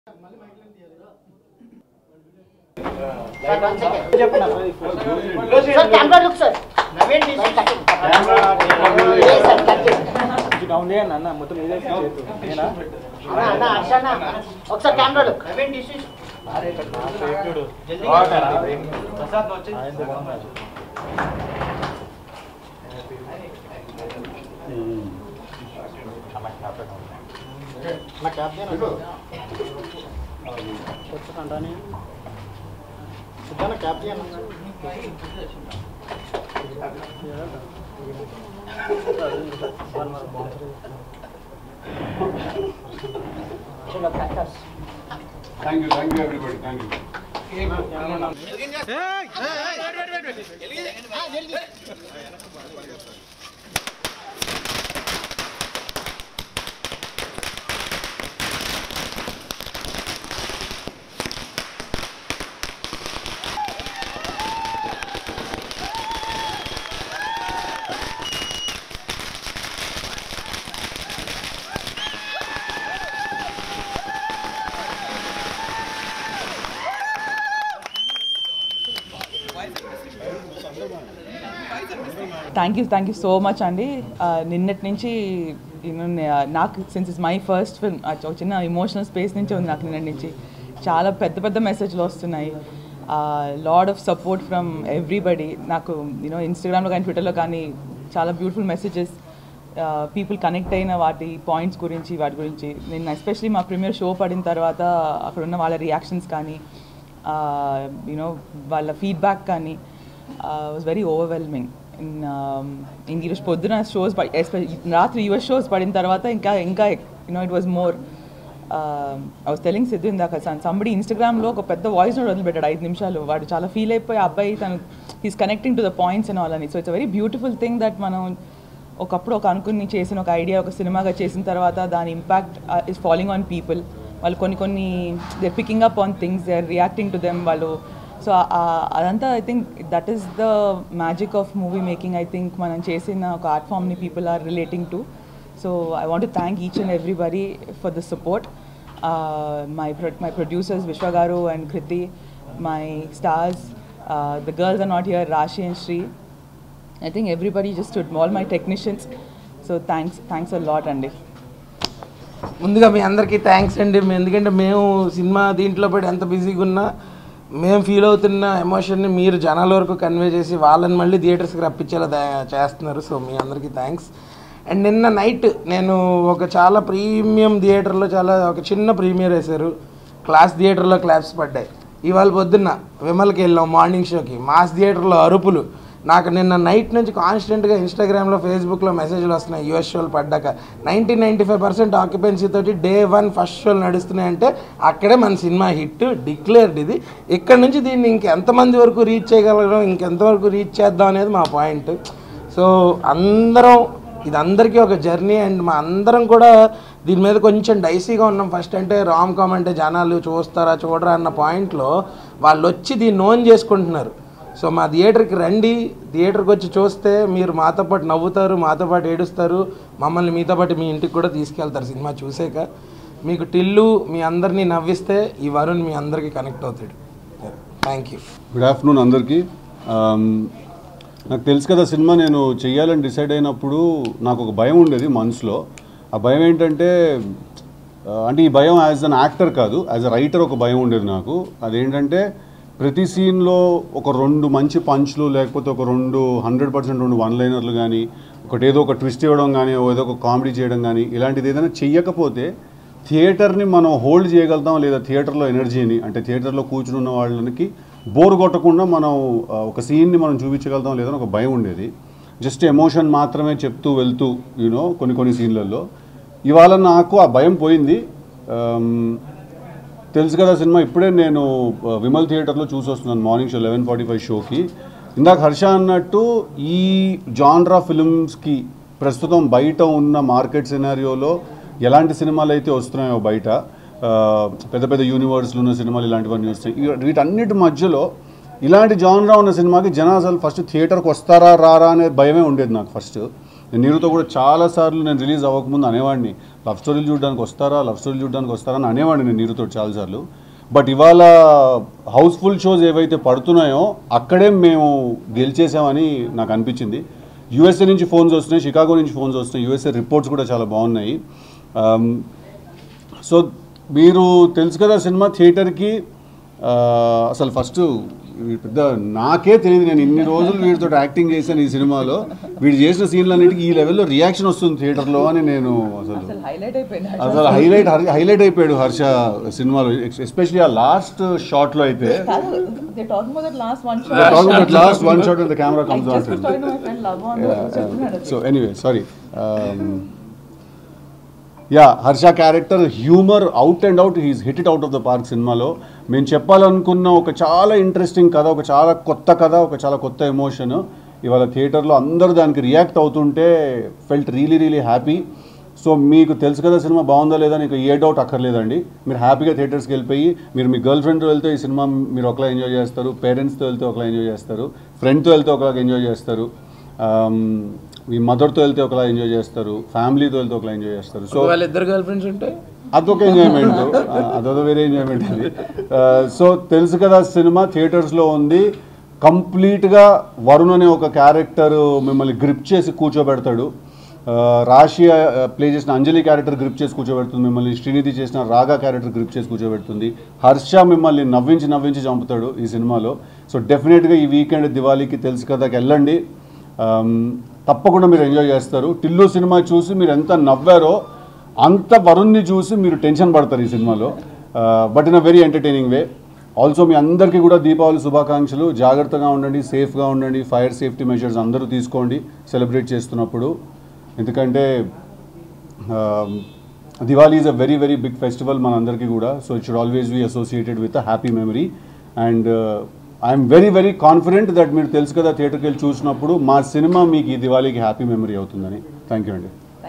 Thank you everybody, thank you. Thank you so much అండి. నిన్నటి నుంచి నాకు since it's my first film ఒక చిన్న ఎమోషనల్ స్పేస్ నుంచి ఉంది నాకు నిన్నటి నుంచి. చాలా పెద్ద మెసేజ్లు వస్తున్నాయి. Lot of support from everybody. నాకు ఇన్స్టాగ్రామ్లో కానీ ట్విట్టర్లో కానీ చాలా బ్యూటిఫుల్ మెసేజెస్, పీపుల్ కనెక్ట్ అయిన వాటి పాయింట్స్ గురించి వాటి గురించి. నేను ఎస్పెషలీ మా ప్రీమియర్ షో పడిన తర్వాత అక్కడ ఉన్న వాళ్ళ రియాక్షన్స్ కానీ వాళ్ళ ఫీడ్బ్యాక్ కానీ వాజ్ వెరీ ఓవర్వెల్మింగ్. ఈరోజు పొద్దున షోస్ రాత్రి యుఎస్ షోస్ పడిన తర్వాత ఇంకా it was more. I was telling Siddhu ఇందాక సంబడి ఇన్స్టాగ్రామ్లో ఒక పెద్ద వాయిస్ నోట్ వదిలిపెట్టాడు 5 నిమిషాలు. వాడు చాలా ఫీల్ అయిపోయి ఆ అబ్బాయి తను he's connecting to the points and all అని. So it's a very beautiful thing that మనం ఒకప్పుడు అనుకుని చేసిన ఒక ఐడియా ఒక సినిమాగా చేసిన తర్వాత దాని impact is following on people. వాళ్ళు కొన్ని they are picking up on things, they are reacting to them వాళ్ళు. సో అదంతా I think that is the magic of movie making. I think మనం చేసిన ఒక ఆర్ట్ ఫామ్ని people are relating to. So I want to thank each and everybody for the support. My producers Vishwa Garu and Kriti, my stars, the girls are not here, Rashi and Shri. I think everybody just stood, all my technicians. So thanks a lot అండి. ముందుగా మీ అందరికీ thanks అండి. ఎందుకంటే మేము cinema దీంట్లో పడి ఎంత బిజీగా ఉన్నా మేము ఫీల్ అవుతున్న ఎమోషన్ని మీరు జనాల వరకు కన్వే చేసి వాళ్ళని మళ్ళీ థియేటర్స్కి రప్పించేలా చేస్తున్నారు. సో మీ అందరికీ థ్యాంక్స్. అండ్ నిన్న నైట్ నేను ఒక చాలా ప్రీమియం థియేటర్లో ఒక చిన్న ప్రీమియర్ వేశారు. క్లాస్ థియేటర్లో క్లాప్స్ పడ్డాయి. ఇవాళ పొద్దున్న విమల్కి వెళ్ళాం మార్నింగ్ షోకి. మాస్ థియేటర్లో అరుపులు. నాకు నిన్న నైట్ నుంచి కాన్స్టెంట్గా ఇన్స్టాగ్రామ్లో ఫేస్బుక్లో మెసేజ్లు వస్తున్నాయి. యూఎస్ షోలు పడ్డాక 90-95% ఆక్యుపెన్సీ తోటి డే 1 ఫస్ట్ షోలు నడుస్తున్నాయంటే అక్కడే మన సినిమా హిట్ డిక్లేర్డ్. ఇది ఇక్కడ నుంచి దీన్ని ఇంకెంతమంది వరకు రీచ్ చేయగలగడం, ఇంకెంతవరకు రీచ్ చేద్దాం అనేది మా పాయింట్. సో ఇది అందరికీ ఒక జర్నీ. అండ్ మా అందరం కూడా దీని మీద కొంచెం డైసీగా ఉన్నాం. ఫస్ట్ అంటే రామ్ కామ్ అంటే జనాలు చూస్తారా చూడరా అన్న పాయింట్లో వాళ్ళు వచ్చి దీన్ని ఓన్ చేసుకుంటున్నారు. సో మా థియేటర్కి రండి, థియేటర్కి వచ్చి చూస్తే మీరు మాతో పాటు నవ్వుతారు, మాతో పాటు ఏడుస్తారు, మమ్మల్ని మీతో పాటు మీ ఇంటికి కూడా తీసుకెళ్తారు. సినిమా చూసాక మీకు టిల్లు మీ అందరినీ నవ్విస్తే ఈ వరుణ్ మీ అందరికీ కనెక్ట్ అవుతాడు. Thank you. గుడ్ ఆఫ్టర్నూన్ అందరికీ. నాకు తెలుసు కదా సినిమా నేను చెయ్యాలని డిసైడ్ అయినప్పుడు నాకు ఒక భయం ఉండేది మనసులో. ఆ భయం ఏంటంటే ఈ భయం యాజ్ అన్ యాక్టర్ కాదు, యాజ్ అ రైటర్ ఒక భయం ఉండేది నాకు. అదేంటంటే ప్రతి సీన్లో ఒక 2 మంచి పంచ్లు, లేకపోతే ఒక 100% 2 వన్ లైనర్లు కానీ, ఏదో ఒక ట్విస్ట్ ఇవ్వడం కానీ, ఏదో ఒక కామెడీ చేయడం కానీ, ఇలాంటిది ఏదైనా చెయ్యకపోతే థియేటర్ని మనం హోల్డ్ చేయగలుగుతాం లేదా థియేటర్లో ఎనర్జీని, అంటే థియేటర్లో కూర్చుని ఉన్న వాళ్ళకి బోర్ కొట్టకుండా మనం ఒక సీన్ని మనం చూపించగలుగుతాం లేదని ఒక భయం ఉండేది. జస్ట్ ఎమోషన్ మాత్రమే చెప్తూ వెళ్తూ కొన్ని సీన్లలో. ఇవాళ నాకు ఆ భయం పోయింది. తెలుసు కదా సినిమా ఇప్పుడే నేను విమల్ థియేటర్లో చూసి వస్తున్నాను మార్నింగ్ షో 11:45 షోకి. ఇందాక హర్ష అన్నట్టు ఈ జాన్రా ఫిల్మ్స్కి ప్రస్తుతం బయట ఉన్న మార్కెట్ సినారియోలో ఎలాంటి సినిమాలు అయితే వస్తున్నాయో బయట పెద్ద యూనివర్స్లో ఉన్న సినిమాలు ఇలాంటివన్నీ వస్తాయి. వీటన్నిటి మధ్యలో ఇలాంటి జాన్రా ఉన్న సినిమాకి జనాలు అసలు ఫస్ట్ థియేటర్కి వస్తారా రారా అనే భయమే ఉండేది నాకు ఫస్ట్. నేను నీరుతో కూడా చాలాసార్లు నేను రిలీజ్ అవ్వకముందు అనేవాడిని లవ్ స్టోరీలు చూడడానికి వస్తారా అని అనేవాడిని నేను నీరుతో చాలాసార్లు. బట్ ఇవాళ హౌస్ఫుల్ షోస్ ఏవైతే పడుతున్నాయో అక్కడే మేము గెలిచేసామని నాకు అనిపించింది. యూఎస్ఏ నుంచి ఫోన్స్ వస్తున్నాయి, షికాగో నుంచి ఫోన్స్ వస్తున్నాయి, యూఎస్ఏ రిపోర్ట్స్ కూడా చాలా బాగున్నాయి. సో మీరు తెలుసు కదా సినిమా థియేటర్కి అసలు ఫస్ట్ పెద్ద నాకే తెలియదు, నేను ఇన్ని రోజులు వీడితో యాక్టింగ్ చేశాను ఈ సినిమాలో, వీడు చేసిన సీన్లన్నిటికీ ఈ లెవెల్లో రియాక్షన్ వస్తుంది థియేటర్లో అని నేను అసలు హైలైట్ అయిపోయాడు హర్ష సినిమాలో, ఎస్పెషల్లీ ఆ లాస్ట్ షాట్లో అయితే. Last one shot the camera comes on. So anyway sorry. Yeah, Harsha character humour out and out, he's hit it out of the park సినిమాలో. మేము చెప్పాలనుకున్న ఒక చాలా ఇంట్రెస్టింగ్ కథ, ఒక చాలా కొత్త కథ, ఒక చాలా కొత్త ఎమోషన్ ఇవాళ థియేటర్లో అందరూ దానికి రియాక్ట్ అవుతుంటే ఫెల్ట్ రియలీ హ్యాపీ. సో మీకు తెలుసు కదా సినిమా బాగుందా లేదా నీకు ఏ డౌట్ అక్కర్లేదండి. మీరు హ్యాపీగా థియేటర్స్కి వెళ్ళిపోయి మీరు మీ గర్ల్ ఫ్రెండ్తో వెళ్తే ఈ సినిమా మీరు ఒకలా ఎంజాయ్ చేస్తారు, పేరెంట్స్తో వెళ్తే ఒకలా ఎంజాయ్ చేస్తారు, ఫ్రెండ్తో వెళ్తే ఒకలా ఎంజాయ్ చేస్తారు, మీ మదర్తో వెళ్తే ఒకలా ఎంజాయ్ చేస్తారు, ఫ్యామిలీతో వెళ్తే ఒకలా ఎంజాయ్ చేస్తారు. సో వాళ్ళిద్దరు గర్ల్ ఫ్రెండ్స్ ఉంటే అదొక ఎంజాయ్మెంట్, అదొక వేరే ఎంజాయ్మెంట్ అది. సో తెలుసు కదా సినిమా థియేటర్స్లో ఉంది. కంప్లీట్గా వరుణ్ అనే ఒక క్యారెక్టర్ మిమ్మల్ని గ్రిప్ చేసి కూర్చోబెడతాడు. రాశి ప్లే చేసిన అంజలి క్యారెక్టర్ గ్రిప్ చేసి కూర్చోబెడుతుంది మిమ్మల్ని, శ్రీనిధి చేసిన రాగా క్యారెక్టర్ గ్రిప్ చేసి కూర్చోబెడుతుంది, హర్ష మిమ్మల్ని నవ్వించి చంపుతాడు ఈ సినిమాలో. సో డెఫినెట్గా ఈ వీకెండ్ దివాళీకి తెలుసు కదాకి వెళ్ళండి, తప్పకుండా మీరు ఎంజాయ్ చేస్తారు. టిల్లు సినిమా చూసి మీరు ఎంత నవ్వారో అంత వరుణ్ని చూసి మీరు టెన్షన్ పడతారు ఈ సినిమాలో, but in a very entertaining way. Also మీ అందరికీ కూడా దీపావళి శుభాకాంక్షలు. జాగ్రత్తగా ఉండండి, సేఫ్గా ఉండండి, ఫైర్ సేఫ్టీ మెజర్స్ అందరూ తీసుకోండి సెలబ్రేట్ చేస్తున్నప్పుడు. ఎందుకంటే Diwali is a very big festival మనందరికీ కూడా. So it should always be associated with a happy memory. And I'm very confident that మీరు తెలుసు కదా థియేటర్కి వెళ్ళి చూసినప్పుడు మా సినిమా మీకు ఈ దివాళీకి హ్యాపీ మెమరీ అవుతుందని. థ్యాంక్ యూ అండి.